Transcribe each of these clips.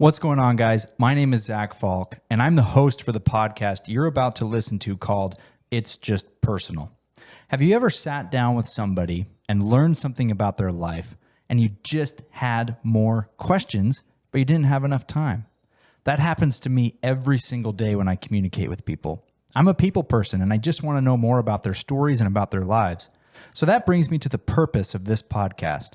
What's going on, guys? My name is Zach Falk, and I'm the host for the podcast you're about to listen to called It's Just Personal. Have you ever sat down with somebody and learned something about their life, and you just had more questions, but you didn't have enough time? That happens to me every single day when I communicate with people. I'm a people person, and I just want to know more about their stories and about their lives. So that brings me to the purpose of this podcast.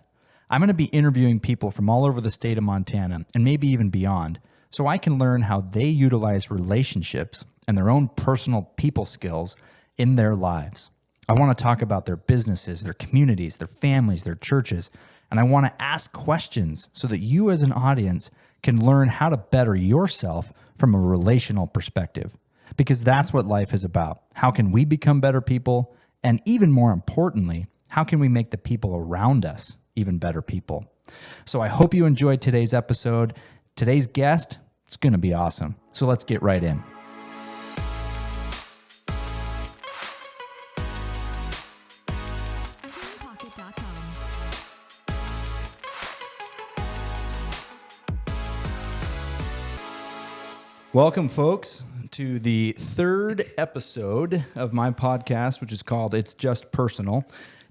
I'm going to be interviewing people from all over the state of Montana and maybe even beyond, so I can learn how they utilize relationships and their own personal people skills in their lives. I want to talk about their businesses, their communities, their families, their churches, and I want to ask questions so that you as an audience can learn how to better yourself from a relational perspective, because that's what life is about. How can we become better people? And even more importantly, how can we make the people around us even better people? So I hope you enjoyed today's episode. Today's guest, it's going to be awesome. So let's get right in. Welcome, folks, to the third episode of my podcast, which is called It's Just Personal.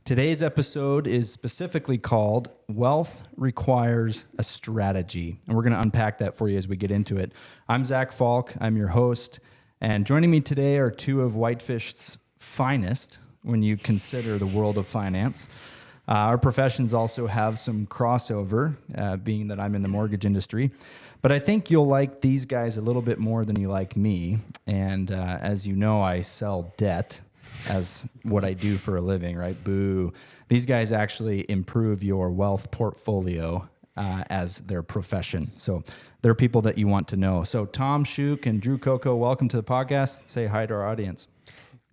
Today's episode is specifically called Wealth Requires a Strategy, and we're going to unpack that for you as we get into it. I'm Zach Falk. I'm your host, and joining me today are two of Whitefish's finest when you consider the world of finance. Our professions also have some crossover, being that I'm in the mortgage industry. But I think you'll like these guys a little bit more than you like me. And as you know, I sell debt as what I do for a living, right? Boo. These guys actually improve your wealth portfolio as their profession. So they're people that you want to know. So Tom Schuch and Coco, welcome to the podcast. Say hi to our audience.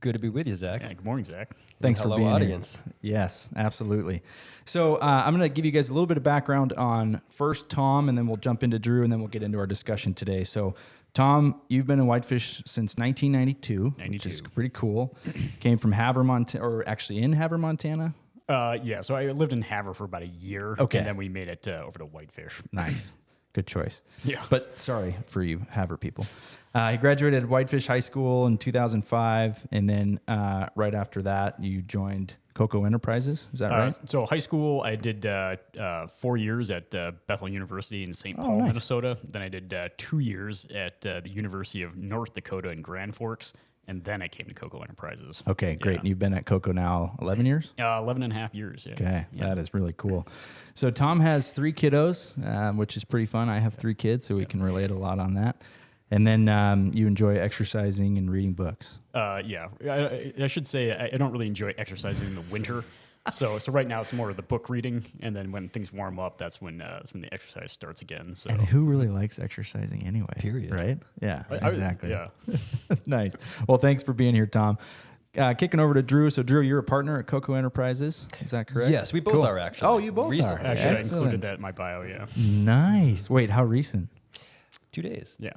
Good to be with you, Zach. Yeah, good morning, Zach. Thanks for being audience. Here. Yes, absolutely. So I'm going to give you guys a little bit of background on first Tom, and then we'll jump into Drew, and then we'll get into our discussion today. So Tom, you've been in Whitefish since 1992, which is pretty cool. Came from Havre, Montana, or actually in Havre, Montana? Yeah, so I lived in Havre for about a year, okay, and then we made it over to Whitefish. Nice. Good choice. Yeah. But sorry for you Havre people. He graduated at Whitefish High School in 2005, and then right after that, you joined Coco Enterprises. Is that right? So high school, I did 4 years at Bethel University in St. Paul, nice. Minnesota. Then I did 2 years at the University of North Dakota in Grand Forks, and then I came to Coco Enterprises. Okay, great. Yeah. And you've been at Coco now 11 years? 11 and a half years, yeah. Okay, Yeah. That is really cool. So Tom has 3 kiddos, which is pretty fun. I have 3 kids, so we can relate a lot on that. And then you enjoy exercising and reading books. Yeah, I should say I don't really enjoy exercising in the winter. So right now it's more of the book reading, and then when things warm up, that's when the exercise starts again. So And who really likes exercising anyway? Period. Right? Yeah, exactly. Yeah. Nice. Well, thanks for being here, Tom. Kicking over to Drew. So, Drew, you're a partner at Coco Enterprises. Is that correct? Yes, we both Cool. are actually. Oh, you both recently. are. Actually, Excellent. I included that in my bio, yeah. Nice. Wait, how recent? 2 days. Yeah.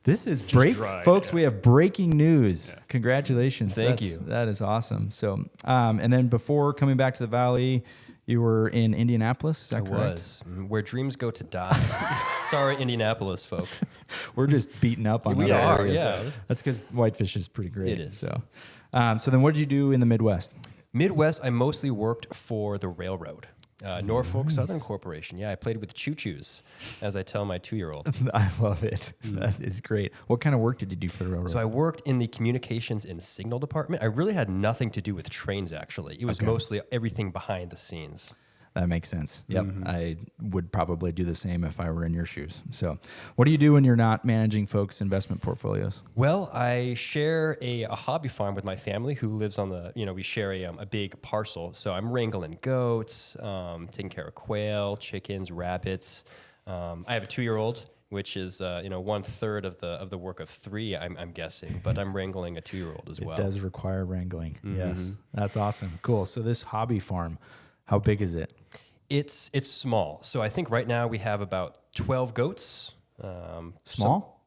This is dry, folks. yeah. We have breaking news. Yeah. Congratulations! Thank you. That is awesome. So, and then before coming back to the Valley, you were in Indianapolis. Is that correct? Was where dreams go to die. Sorry, Indianapolis folk. We're just beating up on We other are, areas. yeah. That's because Whitefish is pretty great. It is. So, so then what did you do in the Midwest? Midwest, I mostly worked for the railroad. Norfolk Southern Corporation. Yeah, I played with choo-choos, as I tell my 2-year-old. I love it. That is great. What kind of work did you do for the railroad? So I worked in the communications and signal department. I really had nothing to do with trains, actually. It was mostly everything behind the scenes. That makes sense. Yep. I would probably do the same if I were in your shoes. So what do you do when you're not managing folks' investment portfolios? Well, I share a hobby farm with my family who lives on the, we share a big parcel. So I'm wrangling goats, taking care of quail, chickens, rabbits. I have a 2-year-old, which is, 1/3 of the work of 3, I'm guessing, but I'm wrangling a 2-year-old as well. It does require wrangling. Yes. That's awesome. Cool. So this hobby farm, how big is it? It's small. So I think right now we have about 12 goats. Small?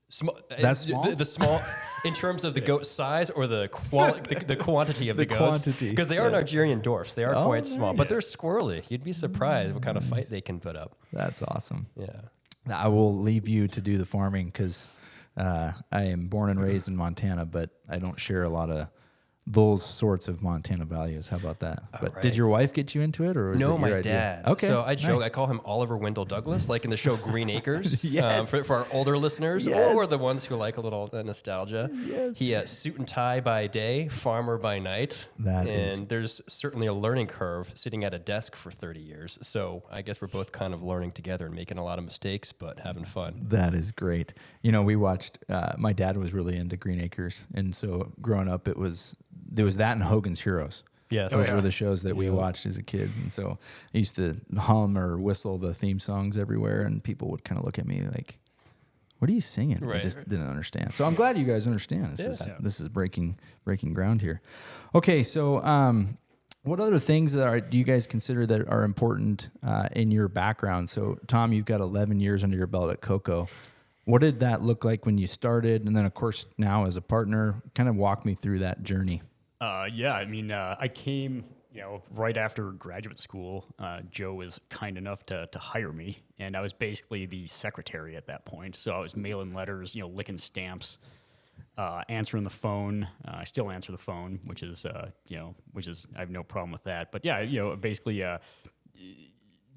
Small. That's small? The small. In terms of the goat size or the quantity of the goats? Quantity, Because they are Nigerian dwarfs. They are Oh, quite small, but nice. they're squirrely. You'd be surprised what kind of fight they can put up. That's awesome. Yeah. I will leave you to do the farming because I am born and raised in Montana, but I don't share a lot of those sorts of Montana values. How about that? But right. did your wife get you into it, or was No, it my your idea? dad. Okay, So I joke, nice. I call him Oliver Wendell Douglas, like in the show Green Acres. Yes. For our older listeners, Yes. or the ones who like a little nostalgia. Yes. He suit and tie by day, farmer by night. That and is- there's certainly a learning curve sitting at a desk for 30 years. So I guess we're both kind of learning together and making a lot of mistakes, but having fun. That is great. You know, we watched. My dad was really into Green Acres, and so growing up, there was that and Hogan's Heroes. Yes. Those yeah. were the shows that we watched as a kids, and so I used to hum or whistle the theme songs everywhere, and people would kind of look at me like, "What are you singing?" I Right. just didn't understand. So I'm glad you guys understand. Yeah. This is breaking ground here. Okay, so what other things do you guys consider that are important in your background? So Tom, you've got 11 years under your belt at Coco. What did that look like when you started, and then of course now as a partner? Kind of walk me through that journey. Yeah, I mean, I came, right after graduate school. Joe was kind enough to hire me, and I was basically the secretary at that point. So I was mailing letters, licking stamps, answering the phone. I still answer the phone, which is I have no problem with that. But yeah, basically,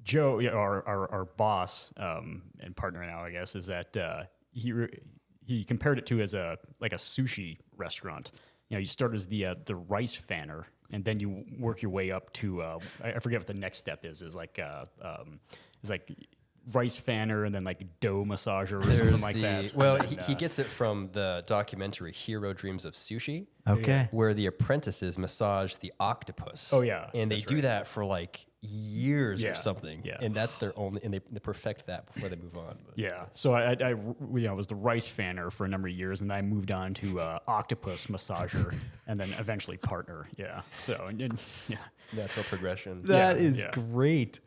Joe, our boss and partner now, I guess, is that he compared it to as a sushi restaurant. You start as the rice fanner, and then you work your way up to I forget what the next step is. Is like rice fanner, and then like dough massager or something like that. Well, And, he gets it from the documentary Hero Dreams of Sushi. Okay. Where the apprentices massage the octopus. Oh, yeah, and they that's do right. that for like years Yeah, or something. yeah. And that's their only, and they perfect that before they move on. But Yeah, so I was the rice fanner for a number of years, and then I moved on to octopus massager, and then eventually partner. Yeah, so yeah, natural progression. That Yeah, is yeah. great.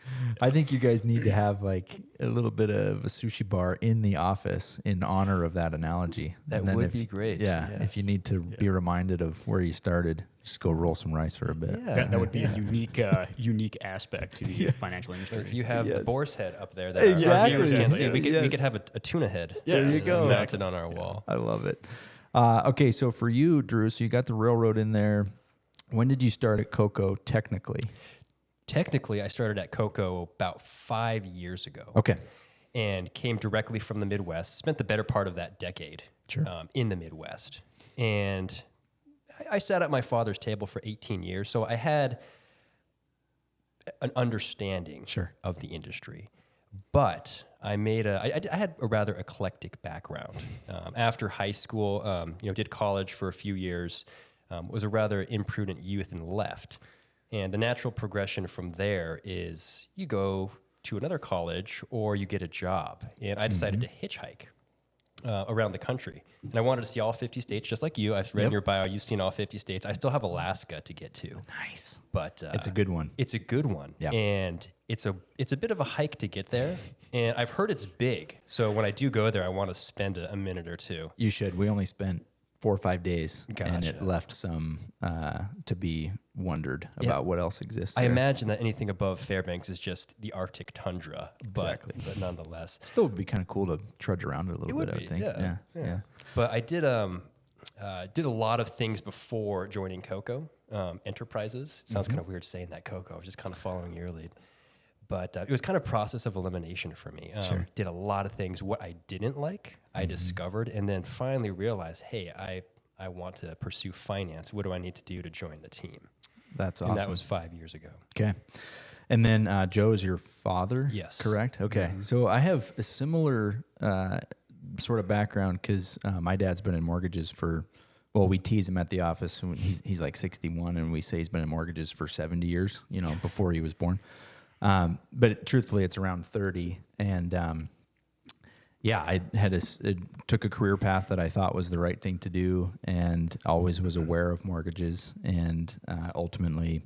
I think you guys need to have like a little bit of a sushi bar in the office in honor of that analogy. That And then would if- be great, Yeah, yes. if you need to be reminded of where you started, just go roll some rice for a bit. Yeah. that would be a unique aspect to the financial industry. Like you have the Yes. boar's head up there that Exactly. our viewers can't see. Yes. We Yes. could have a tuna head. Yeah, there you go. Mounted on our wall. I love it. Okay, so for you, Drew, so you got the railroad in there. When did you start at Coco technically? Technically, I started at Coco about 5 years ago. Okay. And came directly from the Midwest. Spent the better part of that decade in the Midwest. And I sat at my father's table for 18 years, so I had an understanding of the industry. But I had a rather eclectic background. After high school, did college for a few years, was a rather imprudent youth and left. And the natural progression from there is you go to another college or you get a job. And I decided to hitchhike around the country. And I wanted to see all 50 states, just like you. I've read in your bio, you've seen all 50 states. I still have Alaska to get to. Nice. But It's a good one. It's a good one. Yeah. And it's a bit of a hike to get there. And I've heard it's big. So when I do go there, I want to spend a minute or two. You should. We only spent 4 or 5 days, and it Gotcha. left some to be wondered about what else exists. I there. imagine that anything above Fairbanks is just the Arctic tundra, but nonetheless. Still would be kind of cool to trudge around it a little would bit, I be, would think. yeah, Yeah. But I did a lot of things before joining Coco Enterprises. It sounds kind of weird saying that Coco. I was just kind of following your lead. But it was kind of process of elimination for me. Did a lot of things. What I didn't like, I discovered, and then finally realized, hey, I want to pursue finance. What do I need to do to join the team? That's awesome. And that was 5 years ago. Okay. And then Joe is your father? Yes. Correct? Okay. So I have a similar sort of background because my dad's been in mortgages we tease him at the office. He's like 61, and we say he's been in mortgages for 70 years, before he was born. But truthfully, it's around 30. And I took a career path that I thought was the right thing to do, and always was aware of mortgages, and ultimately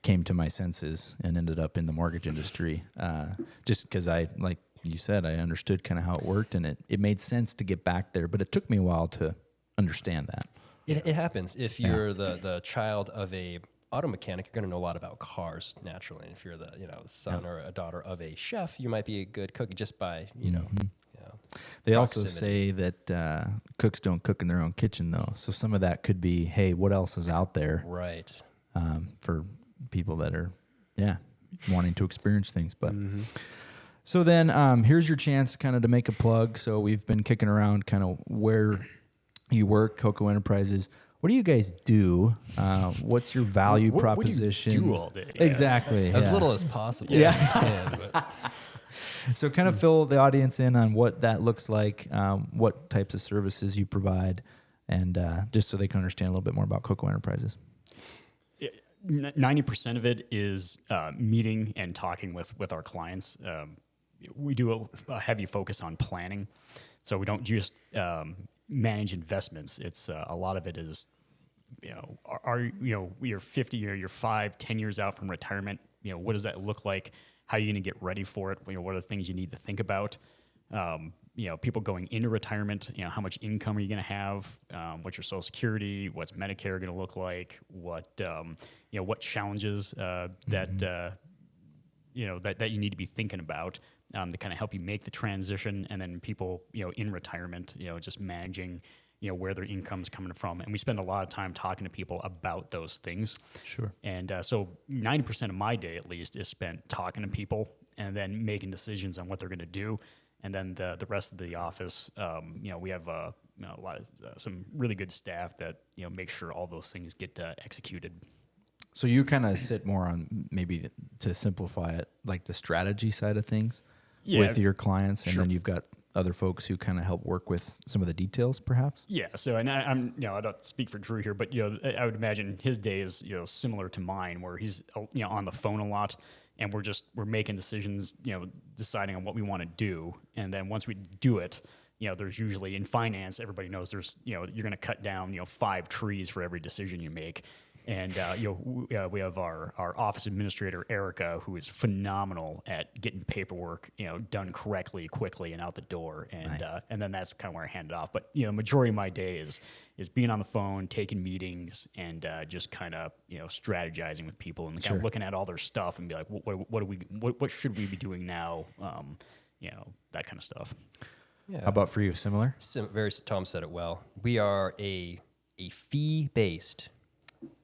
came to my senses and ended up in the mortgage industry. Just because like you said, I understood kind of how it worked, and it made sense to get back there. But it took me a while to understand that. It happens. If you're the child of a auto mechanic, you're going to know a lot about cars naturally. And if you're the son or a daughter of a chef, you might be a good cook just by They also proximity. say that cooks don't cook in their own kitchen, though. So some of that could be, hey, what else is out there Right. for people that are, wanting to experience things. But so then here's your chance kind of to make a plug. So we've been kicking around kind of where you work, Coco Enterprises. What do you guys do? What's your value proposition? What do you do all day? Yeah. Exactly. As yeah. little as possible. Yeah. if you can, but So kind of fill the audience in on what that looks like, what types of services you provide, and just so they can understand a little bit more about Coco Enterprises. 90% of it is meeting and talking with our clients. We do a heavy focus on planning, so we don't just manage investments. It's a lot of it is, you're 50 or you're 5-10 years out from retirement. What does that look like? How are you going to get ready for it? What are the things you need to think about? People going into retirement, how much income are you going to have? What's your Social Security? What's Medicare going to look like? What challenges that you need to be thinking about to kind of help you make the transition, and then people, in retirement, just managing, where their income's coming from. And we spend a lot of time talking to people about those things. Sure. And so 90% of my day, at least, is spent talking to people and then making decisions on what they're going to do. And then the rest of the office, we have a lot of some really good staff that make sure all those things get executed. So you kind of sit more on, maybe to simplify it, like the strategy side of things with your clients, and Sure. then you've got other folks who kind of help work with some of the details, perhaps. Yeah. So, and I don't speak for Drew here, but I would imagine his day is similar to mine, where he's on the phone a lot, and we're making decisions, deciding on what we want to do, and then once we do it, there's usually, in finance, everybody knows there's you're going to cut down 5 trees for every decision you make. And we have our office administrator, Erica, who is phenomenal at getting paperwork done correctly, quickly, and out the door. And Nice. And then that's kind of where I hand it off. But majority of my day is being on the phone, taking meetings, and just kind of strategizing with people and kind of looking at all their stuff and be like, what should we be doing now? That kind of stuff. yeah. How about for you? Similar? Tom said it well. We are a fee-based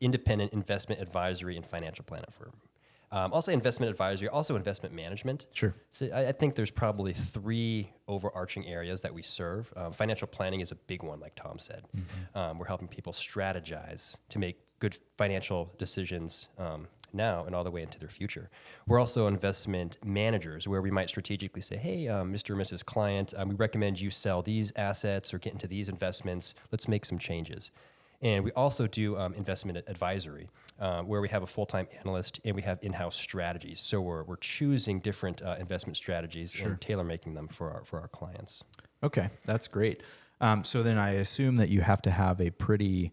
independent investment advisory and financial planning firm. I'll say investment advisory, also investment management. Sure. So I think there's probably 3 overarching areas that we serve. Financial planning is a big one, like Tom said. We're helping people strategize to make good financial decisions now and all the way into their future. We're also investment managers, where we might strategically say, hey, Mr. or Mrs. Client, we recommend you sell these assets or get into these investments. Let's make some changes. And we also do investment advisory, where we have a full-time analyst and we have in-house strategies. So we're choosing different investment strategies and tailor-making them for our clients. Okay, that's great. So then I assume that you have to have a pretty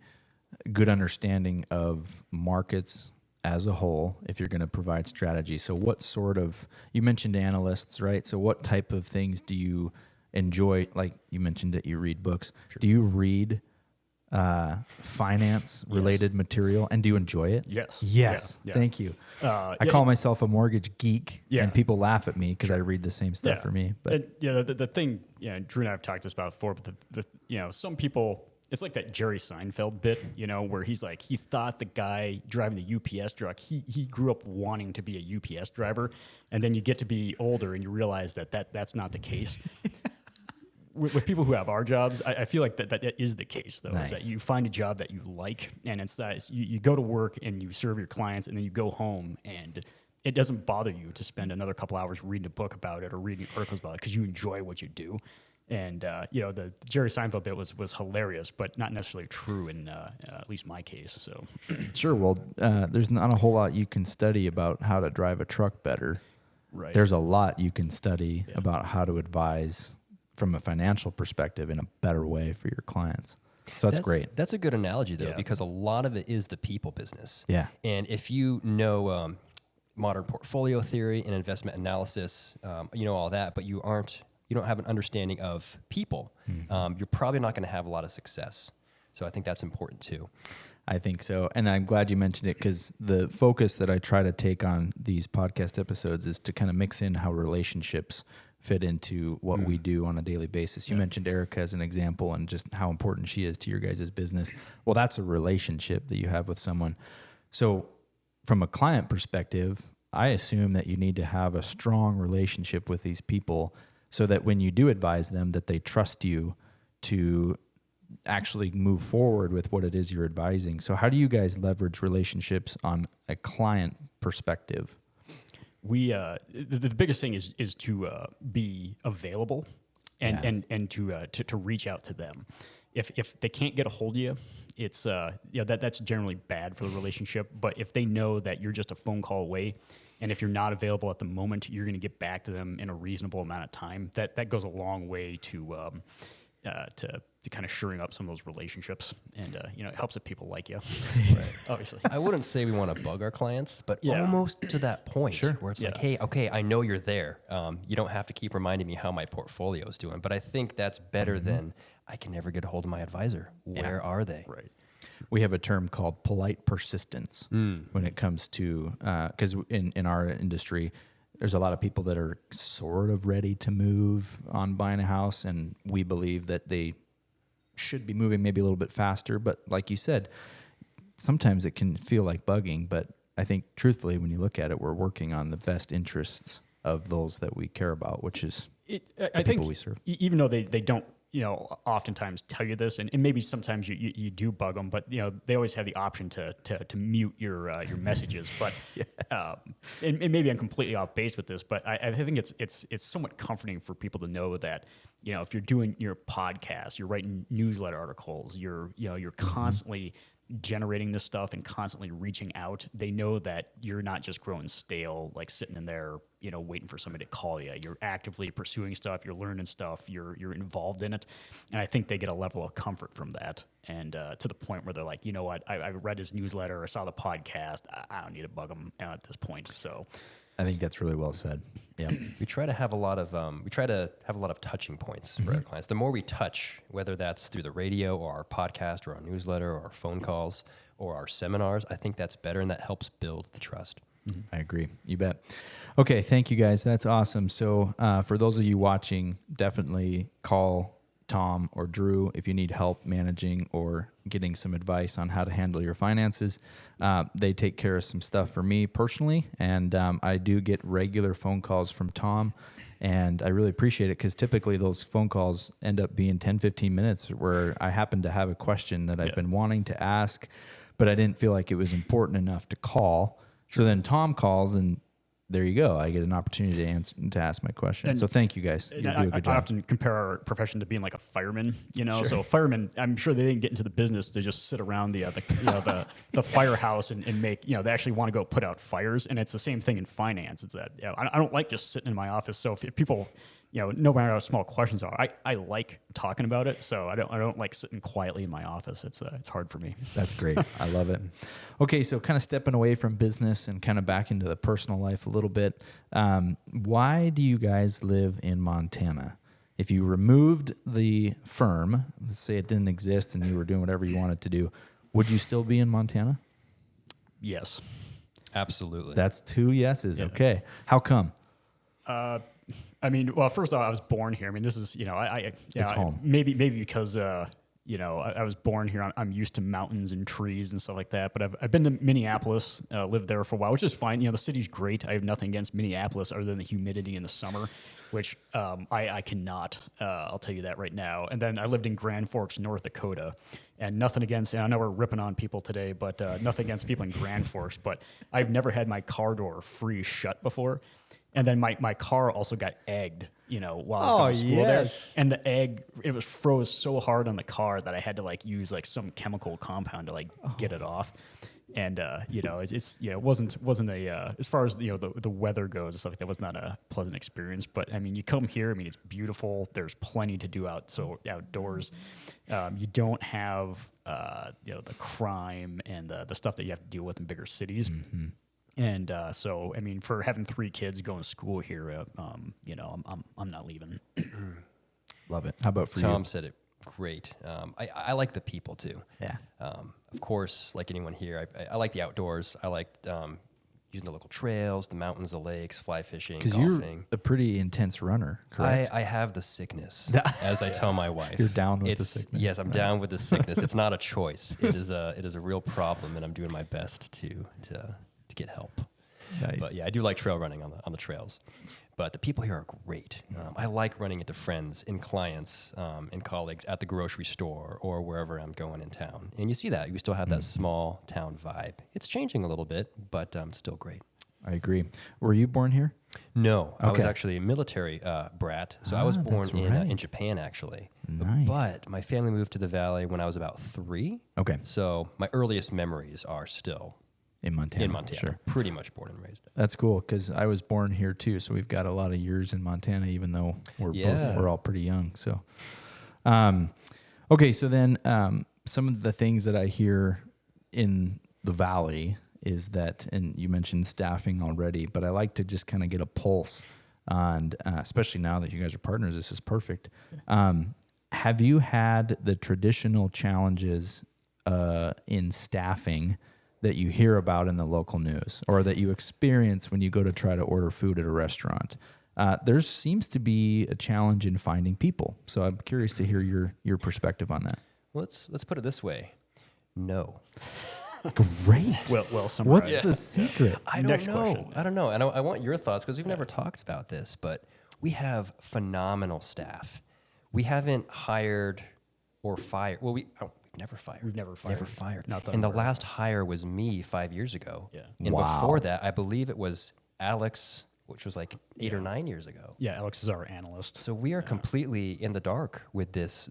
good understanding of markets as a whole if you're going to provide strategy. So what sort of, you mentioned analysts, right? So what type of things do you enjoy? Like you mentioned that you read books. Sure. Do you read finance related material, and do you enjoy it? Yes. Yes. Yeah. Thank you. I call myself a mortgage geek, and people laugh at me because I read the same stuff for me. But the thing, Drew and I have talked this about before, but some people, it's like that Jerry Seinfeld bit, where he's like, he thought the guy driving the UPS truck, he grew up wanting to be a UPS driver, and then you get to be older and you realize that's not the case. With people who have our jobs, I feel like that is the case, though. Nice. Is that you find a job that you like, and it's that you go to work and you serve your clients, and then you go home, and it doesn't bother you to spend another couple hours reading a book about it or reading articles about it because you enjoy what you do. And the Jerry Seinfeld bit was hilarious, but not necessarily true in at least my case. So sure. Well, there's not a whole lot you can study about how to drive a truck better. Right. There's a lot you can study about how to advise from a financial perspective in a better way for your clients. So that's great. That's a good analogy, though, because a lot of it is the people business. Yeah. And if you know modern portfolio theory and investment analysis, all that, but you don't have an understanding of people, you're probably not going to have a lot of success. So I think that's important too. I think so. And I'm glad you mentioned it because the focus that I try to take on these podcast episodes is to kind of mix in how relationships fit into what we do on a daily basis. You mentioned Erica as an example and just how important she is to your guys' business. Well, that's a relationship that you have with someone. So from a client perspective, I assume that you need to have a strong relationship with these people so that when you do advise them that they trust you to actually move forward with what it is you're advising. So how do you guys leverage relationships on a client perspective? We the biggest thing is to be available and to reach out to them. If they can't get a hold of you, it's that's generally bad for the relationship. But if they know that you're just a phone call away, and if you're not available at the moment, you're going to get back to them in a reasonable amount of time. That goes a long way to kind of shoring up some of those relationships, and it helps if people like you. Right. Obviously, I wouldn't say we want to bug our clients, but almost to that point where it's like, hey, okay, I know you're there. You don't have to keep reminding me how my portfolio is doing, but I think that's better than I can never get a hold of my advisor. Where are they? Right. We have a term called polite persistence when it comes to, because in our industry, there's a lot of people that are sort of ready to move on buying a house, and we believe that they should be moving maybe a little bit faster. But like you said, sometimes it can feel like bugging, but I think truthfully, when you look at it, we're working on the best interests of those that we care about, which is I think people we serve. Even though they don't, oftentimes tell you this, and maybe sometimes you do bug them, but they always have the option to mute your messages. But and maybe I'm completely off base with this, but I think it's somewhat comforting for people to know that if you're doing your podcast, you're writing newsletter articles, you're constantly generating this stuff and constantly reaching out. They know that you're not just growing stale, like sitting in there, waiting for somebody to call you. You're actively pursuing stuff. You're learning stuff. You're involved in it, and I think they get a level of comfort from that. And to the point where they're like, you know what, I read his newsletter, I saw the podcast. I don't need to bug them at this point. So, I think that's really well said. Yeah, we try to have a lot of touching points for our clients. The more we touch, whether that's through the radio or our podcast or our newsletter or our phone calls or our seminars, I think that's better, and that helps build the trust. I agree. You bet. Okay, thank you guys. That's awesome. So for those of you watching, definitely call Tom or Drew if you need help managing or getting some advice on how to handle your finances. They take care of some stuff for me personally, and I do get regular phone calls from Tom, and I really appreciate it because typically those phone calls end up being 10, 15 minutes where I happen to have a question that I've been wanting to ask, but I didn't feel like it was important enough to call. So then Tom calls, and there you go. I get an opportunity to ask my question. And so thank you guys. You do a good job. I often compare our profession to being like a fireman. So firemen, I'm sure they didn't get into the business to just sit around the firehouse and make. They actually want to go put out fires, and it's the same thing in finance. It's that I don't like just sitting in my office. So if people, no matter how small questions are, I like talking about it. So I don't like sitting quietly in my office. It's hard for me. That's great. I love it. Okay, so kind of stepping away from business and kind of back into the personal life a little bit. Why do you guys live in Montana? If you removed the firm, let's say it didn't exist and you were doing whatever you wanted to do, would you still be in Montana? Yes. Absolutely. That's 2 yeses. Yeah. Okay. How come? Well, first off, I was born here. This is, it's home. Maybe because, I was born here. I'm used to mountains and trees and stuff like that. But I've been to Minneapolis, lived there for a while, which is fine. The city's great. I have nothing against Minneapolis other than the humidity in the summer, which I cannot. I'll tell you that right now. And then I lived in Grand Forks, North Dakota. And nothing against, I know we're ripping on people today, but nothing against people in Grand Forks. But I've never had my car door freeze shut before. And then my car also got egged, while I was going to school there. And the egg, it was froze so hard on the car that I had to use some chemical compound to get it off. And it wasn't a as far as the weather goes and stuff like that, was not a pleasant experience. But you come here, it's beautiful. There's plenty to do outdoors. You don't have the crime and the stuff that you have to deal with in bigger cities. Mm-hmm. And so, for having 3 kids going to school here, I'm not leaving. Love it. How about for you? Tom said it great. I like the people too. Yeah. Of course, like anyone here, I like the outdoors. I like using the local trails, the mountains, the lakes, fly fishing, Because golfing. you're a pretty intense runner, correct? I have the sickness, as I tell my wife. You're down with the sickness. Yes, I'm down with the sickness. It's not a choice. It is a real problem, and I'm doing my best to get help. Nice. But yeah, I do like trail running on the trails. But the people here are great. I like running into friends and clients and colleagues at the grocery store or wherever I'm going in town. And you see that. We still have that small town vibe. It's changing a little bit, but still great. I agree. Were you born here? No, I was Okay. actually a military brat. So I was born that's right. in Japan, actually. Nice. But my family moved to the Valley when I was about 3. Okay. So my earliest memories are still In Montana. in Montana. Sure. Pretty much born and raised. That's cool because I was born here too, so we've got a lot of years in Montana, even though we're all pretty young. So, okay, so then some of the things that I hear in the Valley is that, and you mentioned staffing already, but I like to just kind of get a pulse on, especially now that you guys are partners. This is perfect. Have you had the traditional challenges in staffing that you hear about in the local news or that you experience when you go to try to order food at a restaurant? There seems to be a challenge in finding people. So I'm curious to hear your perspective on that. Let's put it this way. No. Great. Well summarized. What's the secret? I don't Next know. question. I don't know. And I want your thoughts because we've never talked about this, but we have phenomenal staff. We haven't hired or fired. Well, we've never fired. We've never fired. Never fired. Not that and the I'm aware of. last hire was me 5 years ago. Yeah. And Wow. before that, I believe it was Alex, which was like 8 or 9 years ago. Yeah, Alex is our analyst. So we are completely in the dark with this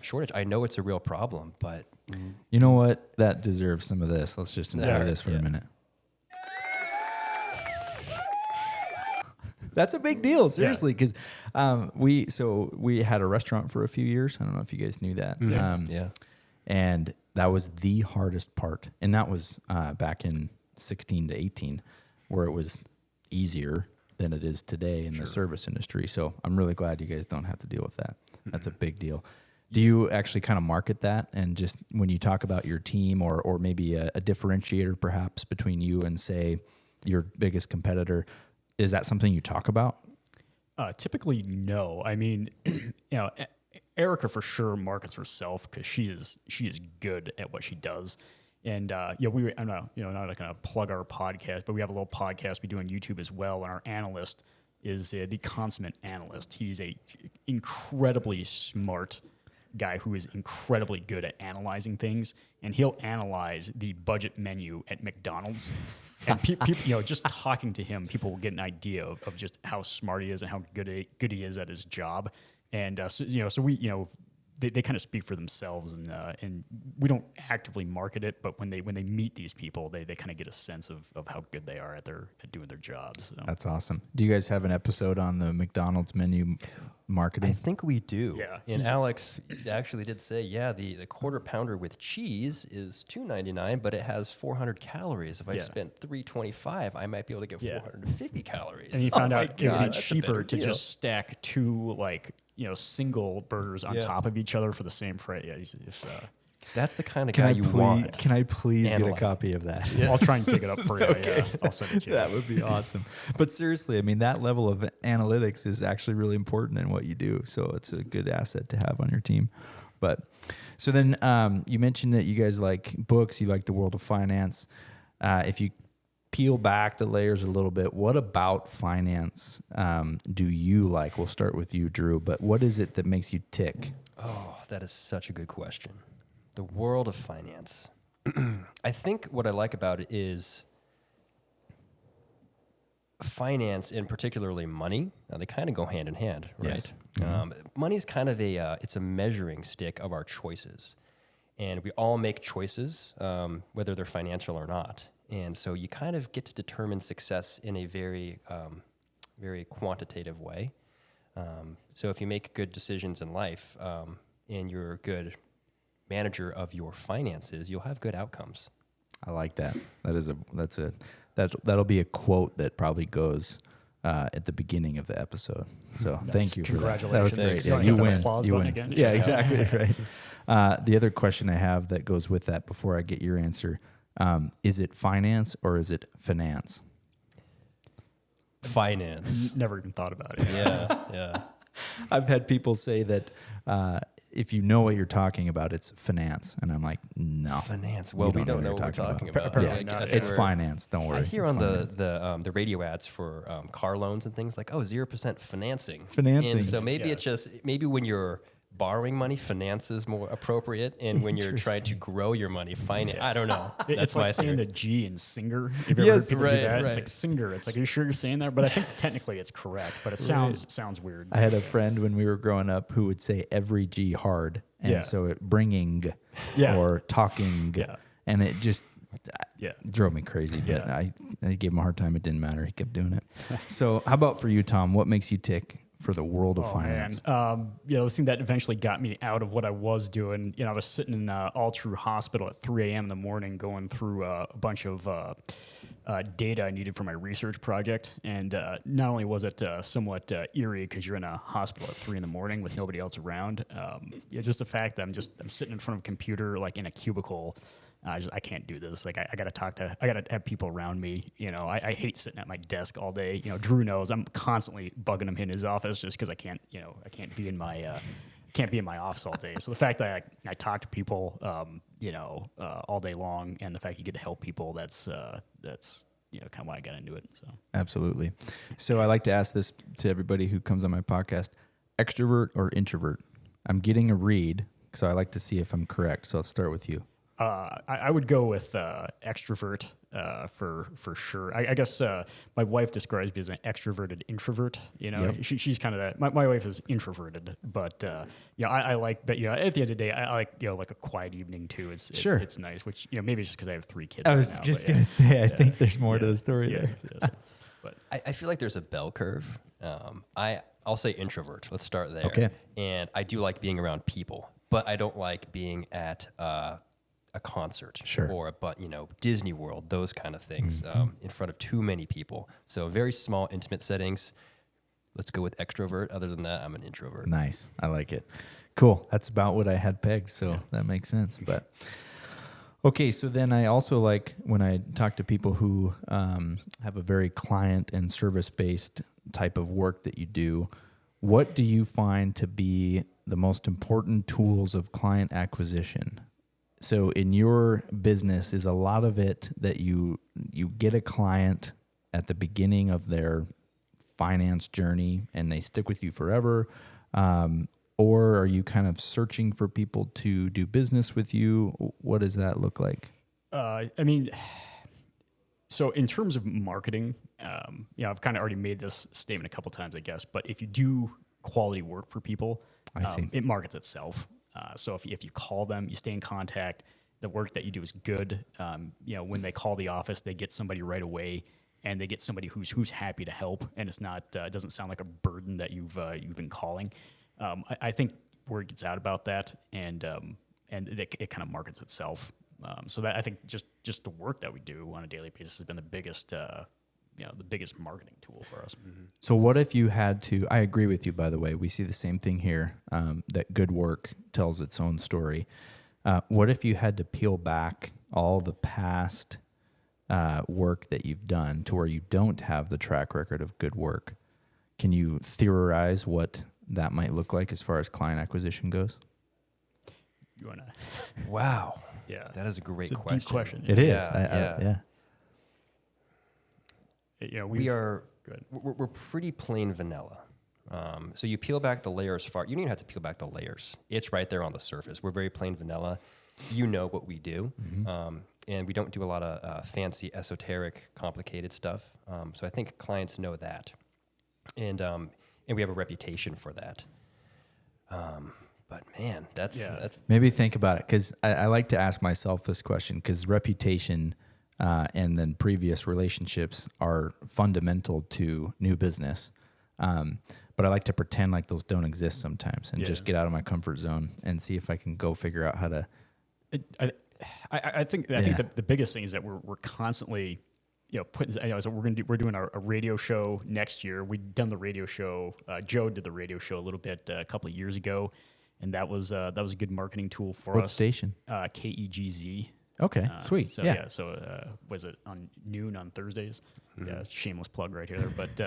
shortage. I know it's a real problem, but You know what? That deserves some of this. Let's just enjoy Yeah. this for a Yeah. minute. That's a big deal, seriously, because we had a restaurant for a few years. I don't know if you guys knew that. yeah. And that was the hardest part. And that was back in 16 to 18, where it was easier than it is today in the service industry. So I'm really glad you guys don't have to deal with that. That's a big deal. Do you actually kind of market that? And just when you talk about your team or maybe a differentiator perhaps between you and, say, your biggest competitor, is that something you talk about? Typically, no. I mean, Erica for sure markets herself because she is good at what she does. And I'm not going to plug our podcast, but we have a little podcast we do on YouTube as well. And our analyst is the consummate analyst. He's a incredibly smart guy who is incredibly good at analyzing things, and he'll analyze the budget menu at McDonald's. And people, just talking to him, people will get an idea of just how smart he is and how good he is at his job. And so we, they kind of speak for themselves, and we don't actively market it, but when they meet these people, they kind of get a sense of how good they are at doing their jobs. So. That's awesome. Do you guys have an episode on the McDonald's menu marketing? I think we do. Yeah. And Alex actually did say, the quarter pounder with cheese is $2.99, but it has 400 calories. If I spent $3.25, I might be able to get 450 calories. And he found out it would be that's a cheaper better to deal. just stack two single burgers on top of each other for the same price. Yeah, That's the kind of guy you want. Can I please get a Analyze. copy of that? I'll try and dig it up for you. Yeah, I'll send it to you. That would be awesome. But seriously, I mean, that level of analytics is actually really important in what you do. So it's a good asset to have on your team. But so then you mentioned that you guys like books, you like the world of finance. If you peel back the layers a little bit, what about finance do you like? We'll start with you, Drew, but what is it that makes you tick? Oh, that is such a good question. The world of finance. I think what I like about it is finance, and particularly money. Now, they kind of go hand in hand, right? Yes. Money's kind of it's a measuring stick of our choices, and we all make choices, whether they're financial or not. And so you kind of get to determine success in a very, very quantitative way. So if you make good decisions in life, and you're a good manager of your finances, you'll have good outcomes. I like that. That'll be a quote that probably goes at the beginning of the episode. So thank you for that. Congratulations. That was great. You Yeah, wanna you hit the win. applause You button win. again? Yeah, exactly right. The other question I have that goes with that before I get your answer, is it finance or is it finance? Finance. Never even thought about it. Yeah. I've had people say that if you know what you're talking about, it's finance. And I'm like, no. Finance. You Well, we don't don't know what we're talking about. Apparently I not. guess It's we're- finance. Don't worry. I hear It's on finance. the radio ads for car loans and things like, 0% financing. Financing. And so maybe Yeah. it's just, maybe when you're borrowing money, finance is more appropriate. And when you're trying to grow your money, finance, I don't know. That's It's my like saying theory. the G in singer. Have you ever Yes, heard people right, do that? right. It's like singer. It's like, are you sure you're saying that? But I think technically it's correct, but it sounds weird. I had a friend when we were growing up who would say every G hard. And Yeah. so it bringing Yeah. or talking. Yeah. And it just Yeah. drove me crazy. But Yeah. I gave him a hard time. It didn't matter. He kept doing it. So how about for you, Tom? What makes you tick for the world of finance? The thing that eventually got me out of what I was doing, I was sitting in All True Hospital at 3 a.m. in the morning going through a bunch of data I needed for my research project. And not only was it somewhat eerie because you're in a hospital at 3 in the morning with nobody else around, just the fact that I'm sitting in front of a computer, like in a cubicle. I can't do this. Like I gotta have people around me. I hate sitting at my desk all day. Drew knows I'm constantly bugging him in his office just because I can't be in my office all day. So the fact that I talk to people, all day long, and the fact you get to help people, that's kind of why I got into it. So Absolutely. So I like to ask this to everybody who comes on my podcast: extrovert or introvert? I'm getting a read, so I like to see if I'm correct. So let's start with you. I would go with extrovert for sure. I guess my wife describes me as an extroverted introvert. Yep. She's kind of that. My wife is introverted, but I like. But at the end of the day, I like like a quiet evening too. It's nice. Which maybe it's just because I have 3 kids. I right was now, just but gonna say, I think there's more to the story yeah, there. yeah, but I feel like there's a bell curve. I'll say introvert. Let's start there. Okay. And I do like being around people, but I don't like being at a concert Sure. or Disney World, those kind of things, in front of too many people. So very small, intimate settings. Let's go with extrovert. Other than that, I'm an introvert. Nice. I like it. Cool. That's about what I had pegged. So that makes sense. But okay. So then I also like when I talk to people who have a very client and service based type of work that you do, what do you find to be the most important tools of client acquisition? So in your business, is a lot of it that you get a client at the beginning of their finance journey and they stick with you forever? Or are you kind of searching for people to do business with you? What does that look like? So in terms of marketing, I've kind of already made this statement a couple times, I guess. But if you do quality work for people, I see. it markets itself. So if you call them, you stay in contact, the work that you do is good. When they call the office, they get somebody right away, and they get somebody who's happy to help, and it's not it doesn't sound like a burden that you've been calling. I think word gets out about that, and it kind of markets itself. So that I think just the work that we do on a daily basis has been the biggest marketing tool for us. Mm-hmm. So what if you had to, I agree with you, by the way, we see the same thing here, that good work tells its own story. What if you had to peel back all the past work that you've done to where you don't have the track record of good work? Can you theorize what that might look like as far as client acquisition goes? You want to? Wow. Yeah. That is a great It's a question. deep question. It is. Yeah. Good. We're pretty plain vanilla. So you peel back the layers far. You don't even have to peel back the layers. It's right there on the surface. We're very plain vanilla. You know what we do. And we don't do a lot of fancy, esoteric, complicated stuff. So I think clients know that. And we have a reputation for that. But man, that's Maybe think about it, because I like to ask myself this question, because reputation and then previous relationships are fundamental to new business. But I like to pretend like those don't exist sometimes and just get out of my comfort zone and see if I can go figure out how to. I think that the biggest thing is that we're constantly So we're doing a radio show next year. We'd done the radio show. Joe did the radio show a little bit a couple of years ago, and that was a good marketing tool for What us. station? KEGZ. Okay, sweet. So yeah. Was it on noon on Thursdays? Yeah, shameless plug right here. But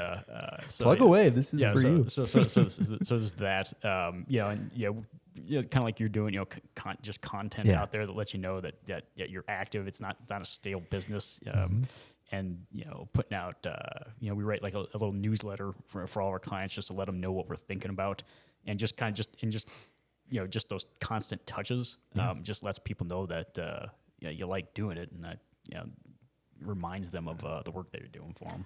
so, Plug away. This is for you. So there's that. Kind of like you're doing, just content out there that lets you know that you're active. It's not a stale business. And putting out, we write like a little newsletter for all our clients just to let them know what we're thinking about, and just just those constant touches just lets people know that you like doing it, and that reminds them of the work that you're doing for them.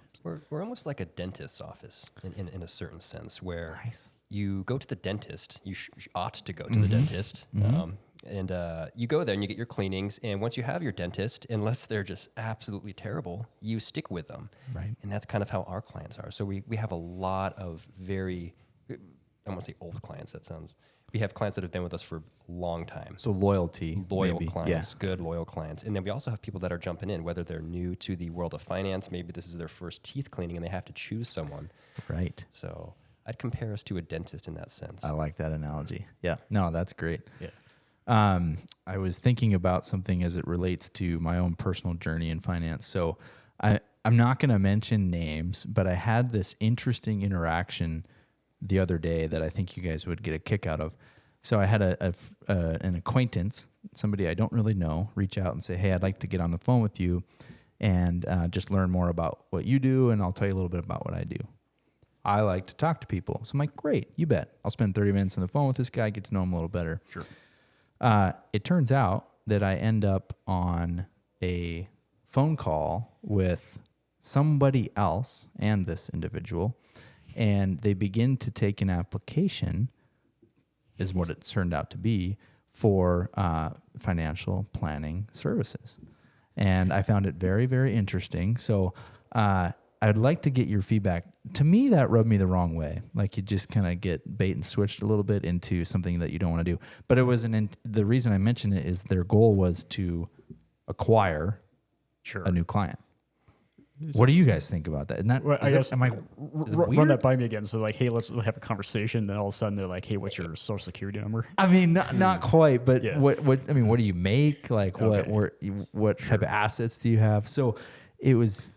We're almost like a dentist's office in a certain sense, where Nice. you go to the dentist. You ought to go to the dentist, and you go there and you get your cleanings. And once you have your dentist, unless they're just absolutely terrible, you stick with them. Right. And that's kind of how our clients are. So we have a lot of very, I don't want to say old clients. That sounds. We have clients that have been with us for a long time. So loyalty. Loyal maybe. clients, good loyal clients. And then we also have people that are jumping in, whether they're new to the world of finance, maybe this is their first teeth cleaning and they have to choose someone. Right. So I'd compare us to a dentist in that sense. I like that analogy. Yeah. No, that's great. Yeah. I was thinking about something as it relates to my own personal journey in finance. So I'm not going to mention names, but I had this interesting interaction the other day that I think you guys would get a kick out of. So I had an acquaintance, somebody I don't really know, reach out and say, hey, I'd like to get on the phone with you and just learn more about what you do, and I'll tell you a little bit about what I do. I like to talk to people. So I'm like, great, you bet. I'll spend 30 minutes on the phone with this guy, get to know him a little better. Sure. It turns out that I end up on a phone call with somebody else and this individual, and they begin to take an application, is what it turned out to be, for financial planning services. And I found it very, very interesting. So I'd like to get your feedback. To me, that rubbed me the wrong way. Like you just kind of get bait and switched a little bit into something that you don't want to do. But it was the reason I mentioned it is their goal was to acquire a new client. What do you guys think about that? And that, Well, I guess am I run that by me again. So like, hey, let's have a conversation. Then all of a sudden they're like, hey, what's your social security number? I mean, not quite, but Yeah. what do you make? Like what type of assets do you have? So it was,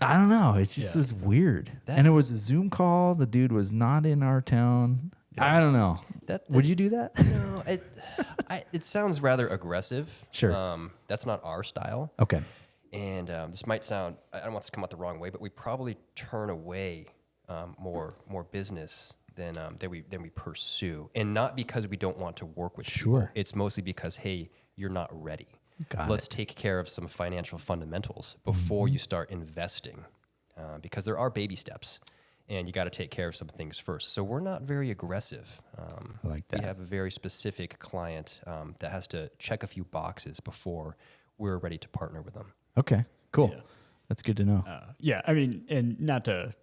I don't know. It just was weird. And it was a Zoom call. The dude was not in our town. Yeah. I don't know. Would you do that? No, it sounds rather aggressive. Sure. That's not our style. Okay. And this might sound, I don't want this to come out the wrong way, but we probably turn away more business than we pursue. And not because we don't want to work with people. It's mostly because, hey, you're not ready. Let's take care of some financial fundamentals before you start investing, because there are baby steps, and you got to take care of some things first. So we're not very aggressive. I like that. We have a very specific client that has to check a few boxes before we're ready to partner with them. Okay, cool. Yeah. That's good to know. I mean, and not to,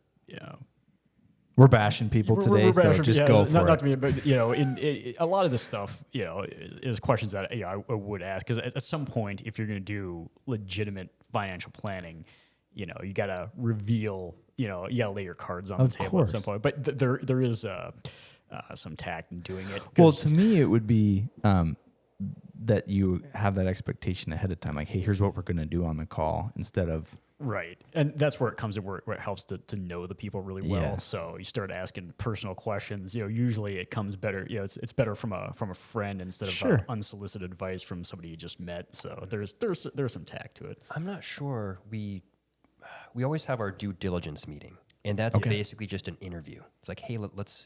we're bashing people today, so just go for not it. to me, but in a lot of this stuff, is questions that I would ask, because at some point, if you're going to do legitimate financial planning, you got to reveal, you got to lay your cards on the table at some point. But there is some tact in doing it. Well, to me, it would be that you have that expectation ahead of time, like, hey, here's what we're going to do on the call, instead of right. And that's where it comes in, where it helps to know the people really well. Yes. So you start asking personal questions. Usually it comes better. It's better from a friend instead of unsolicited advice from somebody you just met. So there's some tact to it. I'm not sure we always have our due diligence meeting, and that's basically just an interview. It's like, hey,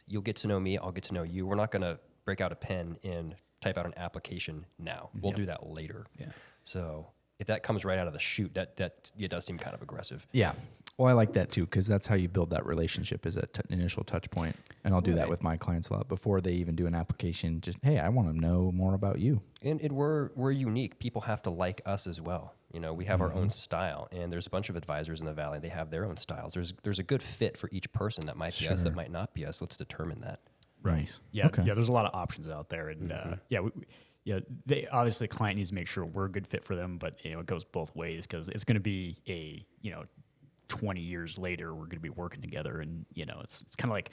you'll get to know me, I'll get to know you. We're not going to break out a pen and type out an application now. We'll do that later. Yeah. So if that comes right out of the chute, that it does seem kind of aggressive. Yeah. Well, I like that too, because that's how you build that relationship, is that initial touch point. And I'll do that with my clients a lot before they even do an application. Just, hey, I want to know more about you. And we're unique. People have to like us as well. We have our own style, and there's a bunch of advisors in the Valley. They have their own styles. There's a good fit for each person. That might be us, that might not be us. Let's determine that. Nice. Yeah. Okay. Yeah. There's a lot of options out there, and they obviously the client needs to make sure we're a good fit for them, but it goes both ways because it's going to be 20 years later, we're going to be working together. And, it's kind of like,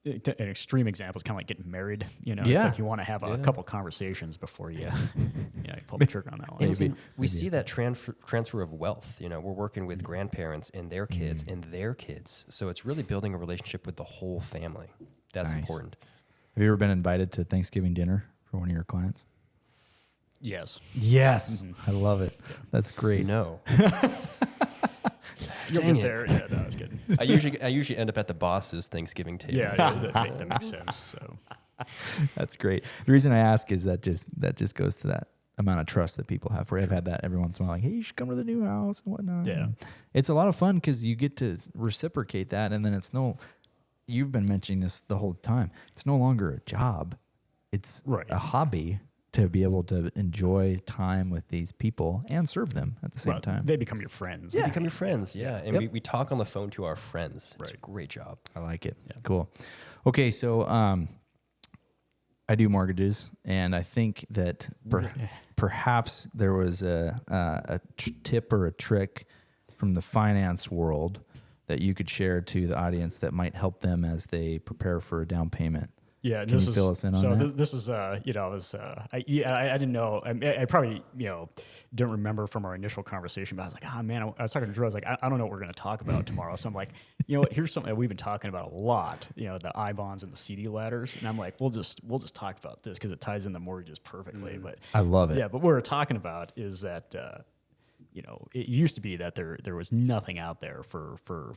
an extreme example is kind of like getting married. It's like you want to have a couple conversations before you pull the trigger on that one. And we see that transfer of wealth. We're working with grandparents and their kids and their kids. So it's really building a relationship with the whole family. That's important. Have you ever been invited to Thanksgiving dinner for one of your clients? Yes. Yes. I love it. That's great. No. You'll get there. Yeah, no, it's good. I usually end up at the boss's Thanksgiving table. Yeah, that makes sense. So that's great. The reason I ask is that just goes to that amount of trust that people have for you. I've had that every once in a while, like, hey, you should come to the new house and whatnot. Yeah. And it's a lot of fun because you get to reciprocate that, and then you've been mentioning this the whole time. It's no longer a job. It's a hobby to be able to enjoy time with these people and serve them at the same time. They become your friends. They become your friends, And we talk on the phone to our friends. It's a great job. I like it. Yeah. Cool. Okay, so I do mortgages, and I think that perhaps there was a tip or a trick from the finance world that you could share to the audience that might help them as they prepare for a down payment. Yeah, can you fill us in on that? This is, I didn't know. I probably, didn't remember from our initial conversation, but I was like, man, I was talking to Drew. I was like, I don't know what we're going to talk about tomorrow. So I'm like, what? Here's something that we've been talking about a lot. The I bonds and the CD ladders, and I'm like, we'll just talk about this because it ties in the mortgages perfectly. But I love it. Yeah, but what we're talking about is that, it used to be that there was nothing out there for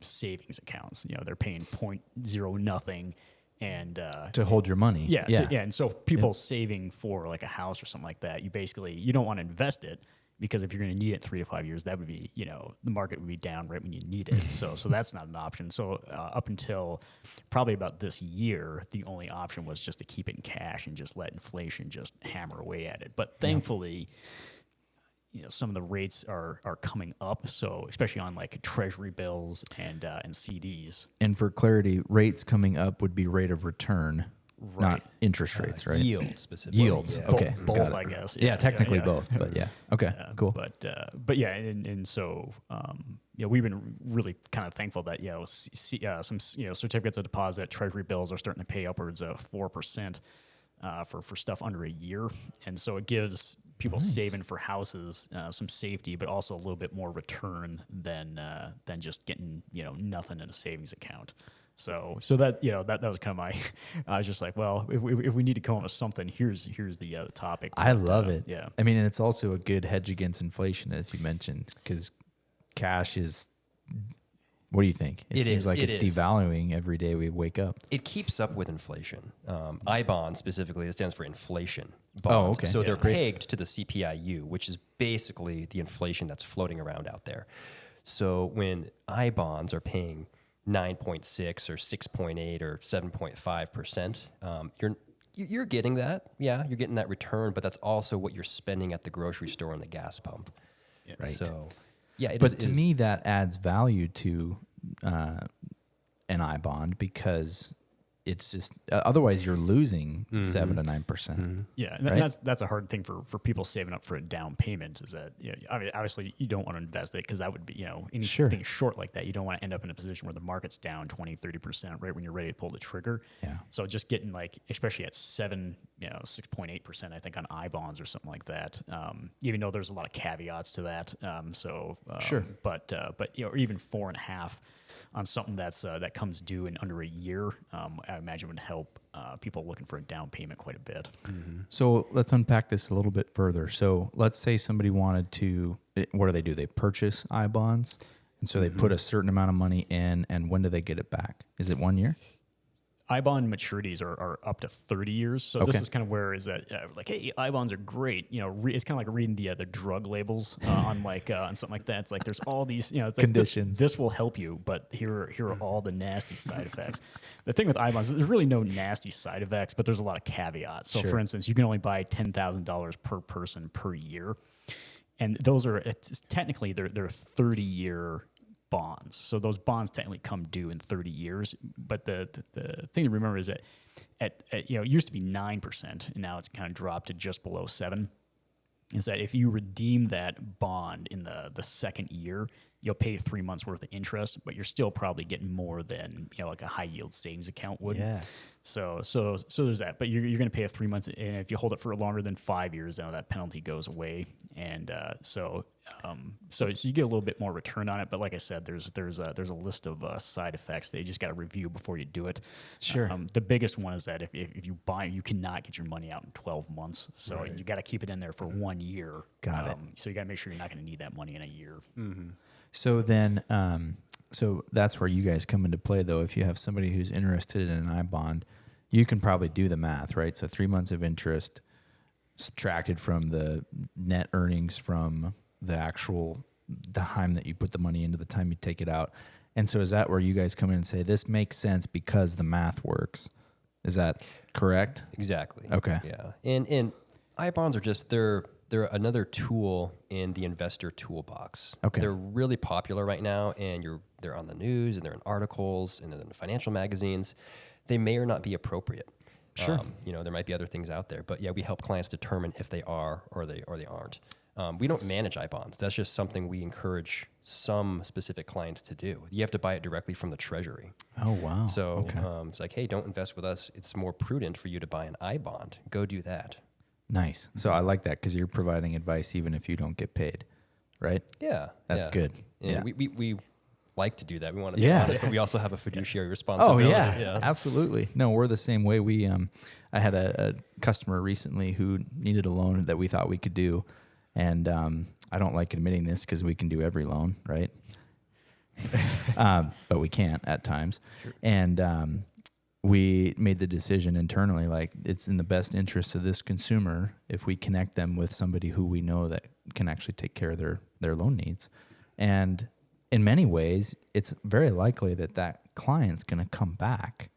savings accounts. They're paying 0.0 nothing. And to hold your money. And so people saving for like a house or something like that, you don't want to invest it because if you're going to need it in 3 to 5 years, that would be, the market would be down right when you need it. So that's not an option. So up until probably about this year, the only option was just to keep it in cash and just let inflation just hammer away at it. But thankfully, some of the rates are coming up, so especially on like treasury bills and CDs. And for clarity, rates coming up would be rate of return, not interest rates, right? Yield specifically. Yields. Yeah. Okay. Both, I guess. Yeah, technically both, but yeah. Okay, cool. But yeah, and so we've been really kind of thankful that some certificates of deposit, treasury bills are starting to pay upwards of 4%. For stuff under a year, and so it gives people saving for houses some safety, but also a little bit more return than just getting nothing in a savings account. So that that was kind of my. I was just like, well, if we need to come up with something, here's the topic. I love it. Yeah, I mean, and it's also a good hedge against inflation, as you mentioned, because cash is. What do you think? It seems like it's devaluing every day we wake up. It keeps up with inflation. I-bond specifically, it stands for inflation bonds. Oh, okay. So they're pegged to the CPIU, which is basically the inflation that's floating around out there. So when I-bonds are paying 9.6 or 6.8 or 7.5%, you're getting that. Yeah, you're getting that return, but that's also what you're spending at the grocery store and the gas pump. Yeah, right. So... to me, that adds value to an I bond because it's just otherwise you're losing 7 to 9%. Yeah, and right? that's a hard thing for people saving up for a down payment. Is that I mean, obviously you don't want to invest it because that would be anything short like that. You don't want to end up in a position where the market's down 20-30% right when you're ready to pull the trigger. Yeah. So just getting like especially at 6.8% I think on I bonds or something like that. Even though there's a lot of caveats to that. But or even 4.5 on something that comes due in under a year, I imagine would help people looking for a down payment quite a bit. Mm-hmm. So let's unpack this a little bit further. So let's say somebody wanted to, what do? They purchase I bonds, and so they put a certain amount of money in, and when do they get it back? Is it 1 year? I-bond maturities are up to 30 years. So this is kind of where is that like, hey, I-bonds are great. It's kind of like reading the drug labels on like on something like that. It's like there's all these it's like conditions. This will help you, but here are all the nasty side effects. The thing with I-bonds, there's really no nasty side effects, but there's a lot of caveats. So for instance, you can only buy $10,000 per person per year, and those are technically they're 30-year bonds. So those bonds technically come due in 30 years. But the thing to remember is that it used to be 9%, and now it's kind of dropped to just below 7%. Is that if you redeem that bond in the second year, you'll pay 3 months worth of interest, but you're still probably getting more than like a high yield savings account would. Yes. So there's that, but you're going to pay 3 months, and if you hold it for longer than 5 years, then that penalty goes away, and so you get a little bit more return on it. But like I said, there's a list of side effects that you just got to review before you do it. Sure. The biggest one is that if you buy, you cannot get your money out in 12 months, so you got to keep it in there for 1 year. Got it. So you got to make sure you're not going to need that money in a year. So then, so that's where you guys come into play, though. If you have somebody who's interested in an I bond, you can probably do the math, right? So 3 months of interest subtracted from the net earnings from the actual time that you put the money into the time you take it out. And so is that where you guys come in and say, this makes sense because the math works? Is that correct? Exactly. Okay. Yeah. And I bonds are just, they're another tool in the investor toolbox. Okay. They're really popular right now, and they're on the news, and they're in articles, and they're in financial magazines. They may or not be appropriate. Sure. There might be other things out there, but yeah, we help clients determine if they are or they aren't. We don't manage I bonds. That's just something we encourage some specific clients to do. You have to buy it directly from the Treasury. Oh, wow. So okay. it's like, hey, don't invest with us. It's more prudent for you to buy an I bond. Go do that. Nice. So I like that because you're providing advice even if you don't get paid, right? Yeah. That's good. And yeah. we like to do that. We want to be honest, but we also have a fiduciary responsibility. Oh yeah, absolutely. No, we're the same way. We I had a customer recently who needed a loan that we thought we could do, and I don't like admitting this because we can do every loan, right? But we can't at times. Sure. And we made the decision internally, like it's in the best interest of this consumer if we connect them with somebody who we know that can actually take care of their loan needs. And in many ways, it's very likely that client's going to come back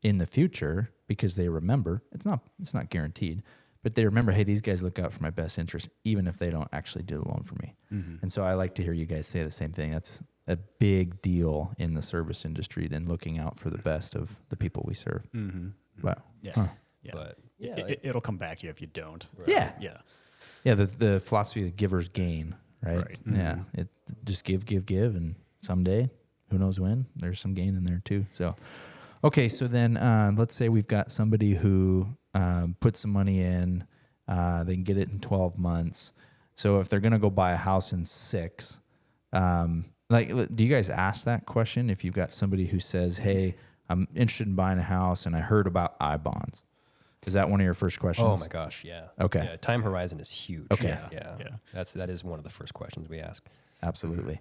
in the future because they remember, it's not guaranteed, but they remember, hey, these guys look out for my best interest, even if they don't actually do the loan for me. Mm-hmm. And so I like to hear you guys say the same thing. That's a big deal in the service industry than looking out for the best of the people we serve. Mm-hmm. Wow. Yeah. Huh. Yeah. But it'll come back to you if you don't. Right. Yeah. Yeah. Yeah. The philosophy of giver's gain, right? Mm-hmm. Yeah. It just give, and someday, who knows when, there's some gain in there too. So, okay. So then let's say we've got somebody who puts some money in, they can get it in 12 months. So if they're going to go buy a house in 6, do you guys ask that question? If you've got somebody who says, hey, I'm interested in buying a house and I heard about I bonds. Is that one of your first questions? oh my gosh, yeah. Okay. Yeah, time horizon is huge. Okay. Yeah. Yeah. That is one of the first questions we ask. Absolutely.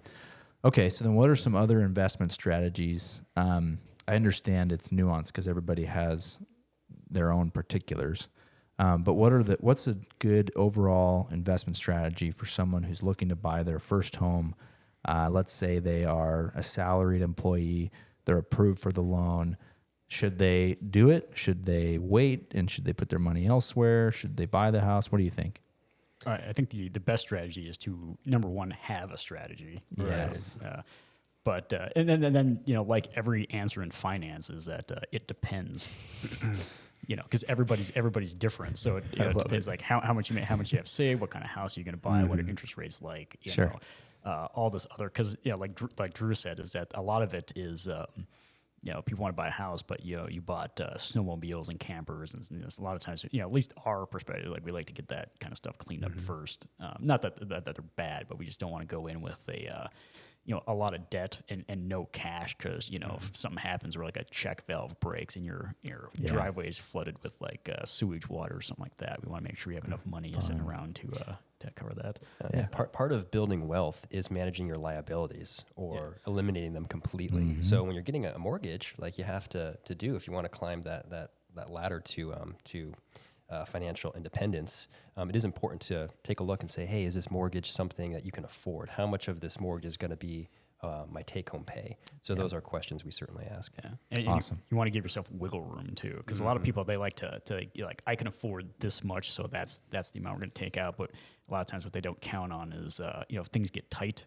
Okay, so then what are some other investment strategies? I understand it's nuanced because everybody has their own particulars. But what's a good overall investment strategy for someone who's looking to buy their first home? Let's say they are a salaried employee, they're approved for the loan. Should they do it? Should they wait? And should they put their money elsewhere? Should they buy the house? What do you think? I think the best strategy is to, number one, have a strategy. Yes. Right? But then like every answer in finance is that it depends. Because everybody's different. So it depends, like how much you have saved, what kind of house are you going to buy, what are interest rates like, Sure. All this other, because like Drew said, is that a lot of it is people want to buy a house, but you bought snowmobiles and campers, and a lot of times at least our perspective, like we like to get that kind of stuff cleaned up first. Not that they're bad, but we just don't want to go in with a lot of debt and no cash because if something happens where like a check valve breaks and your driveway is flooded with like sewage water or something like that, we want to make sure you have enough money sitting around to cover that. Part of building wealth is managing your liabilities or eliminating them completely. Mm-hmm. So when you're getting a mortgage, like you have to do if you want to climb that ladder to financial independence, it is important to take a look and say, hey, is this mortgage something that you can afford? How much of this mortgage is going to be my take-home pay? So those are questions we certainly ask. Yeah, and awesome. You want to give yourself wiggle room too, because a lot of people, they like to I can afford this much, so that's the amount we're going to take out. But a lot of times what they don't count on is, if things get tight,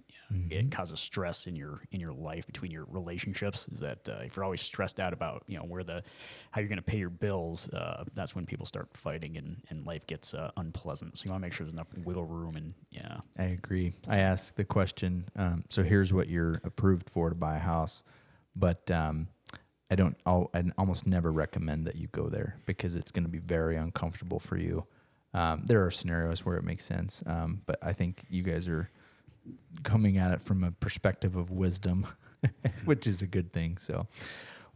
it causes stress in your life between your relationships. Is that if you're always stressed out about, how you're going to pay your bills, that's when people start fighting and life gets unpleasant. So you want to make sure there's enough wiggle room. And I agree. I asked the question, so here's what you're approved for to buy a house, but I almost never recommend that you go there because it's going to be very uncomfortable for you. There are scenarios where it makes sense, but I think you guys are coming at it from a perspective of wisdom, which is a good thing. So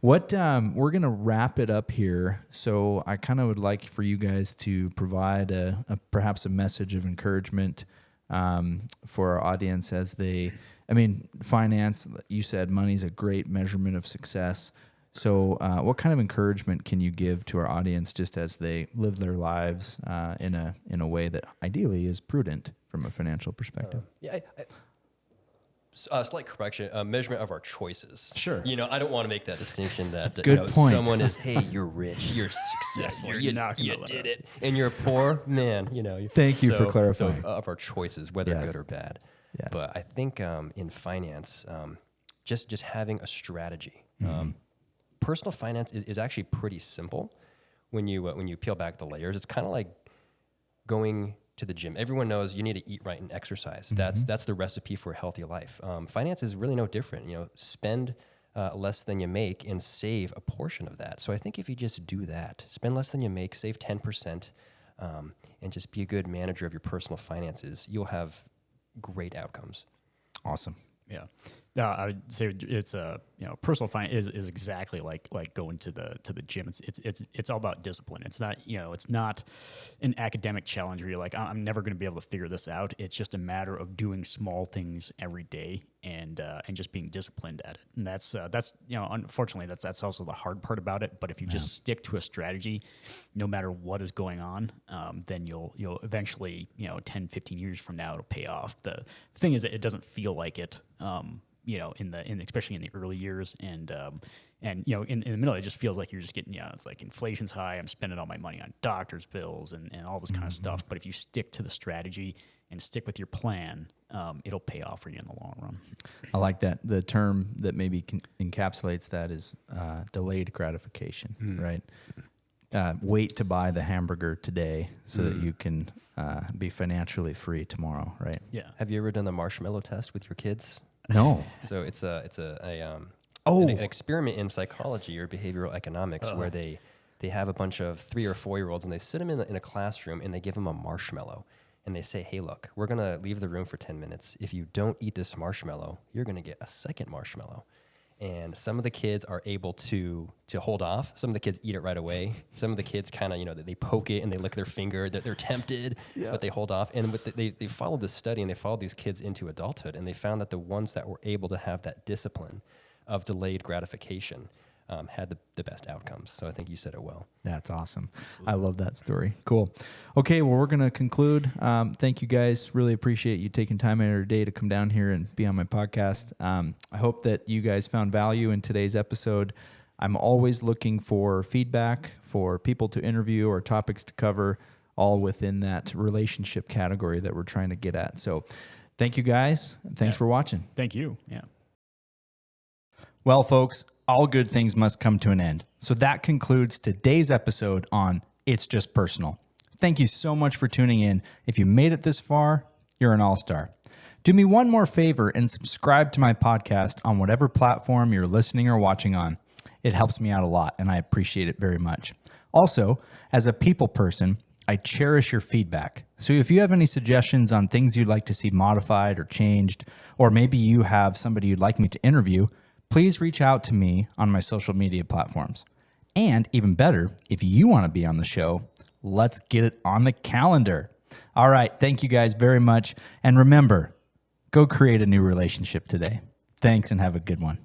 we're going to wrap it up here. So I kind of would like for you guys to provide perhaps a message of encouragement for our audience finance, you said money's a great measurement of success. So what kind of encouragement can you give to our audience just as they live their lives in a way that ideally is prudent from a financial perspective? Slight correction, measurement of our choices. Sure. I don't want to make that distinction that Good point. someone is, hey, you're rich, you're successful, you did it, and you're poor, man. Thank you for clarifying. So of our choices, whether good or bad. Yes. But I think in finance, just having a strategy. Personal finance is actually pretty simple when you peel back the layers. It's kind of like going to the gym. Everyone knows you need to eat right and exercise. That's the recipe for a healthy life. Finance is really no different. Spend less than you make and save a portion of that. So I think if you just do that, spend less than you make, save 10%, and just be a good manager of your personal finances, you'll have great outcomes. Awesome. Yeah. No, I would say it's personal finance is exactly like going to the gym. It's all about discipline. It's not it's not an academic challenge where you're like, I'm never going to be able to figure this out. It's just a matter of doing small things every day and just being disciplined at it. And that's unfortunately that's also the hard part about it. But if you just stick to a strategy, no matter what is going on, then you'll eventually 10, 15 years from now it'll pay off. The thing is that it doesn't feel like it. Especially in the early years, and in the middle, it just feels like you're just getting, it's like inflation's high. I'm spending all my money on doctor's bills and all this kind of stuff. But if you stick to the strategy and stick with your plan, it'll pay off for you in the long run. I like that. The term that maybe encapsulates that is delayed gratification, right? Wait to buy the hamburger today so that you can be financially free tomorrow, right? Yeah. Have you ever done the marshmallow test with your kids? No. So it's an experiment in psychology or behavioral economics where they have a bunch of 3 or 4 year olds and they sit them in a classroom and they give them a marshmallow and they say, hey, look, we're going to leave the room for 10 minutes. If you don't eat this marshmallow, you're going to get a second marshmallow. And some of the kids are able to hold off. Some of the kids eat it right away. Some of the kids kind of, they poke it and they lick their finger. They're tempted, but they hold off. And they followed this study and they followed these kids into adulthood. And they found that the ones that were able to have that discipline of delayed gratification had the best outcomes. So I think you said it well. That's awesome. I love that story. Cool. Okay, well, we're going to conclude. Thank you guys. Really appreciate you taking time out of your day to come down here and be on my podcast. I hope that you guys found value in today's episode. I'm always looking for feedback, for people to interview or topics to cover, all within that relationship category that we're trying to get at. So thank you guys. Thanks for watching. Thank you. Yeah. Well, folks, all good things must come to an end. So that concludes today's episode on It's Just Personal. Thank you so much for tuning in. If you made it this far, you're an all-star. Do me one more favor and subscribe to my podcast on whatever platform you're listening or watching on. It helps me out a lot, and I appreciate it very much. Also, as a people person, I cherish your feedback. So if you have any suggestions on things you'd like to see modified or changed, or maybe you have somebody you'd like me to interview, please reach out to me on my social media platforms. And even better, if you want to be on the show, let's get it on the calendar. All right. Thank you guys very much. And remember, go create a new relationship today. Thanks and have a good one.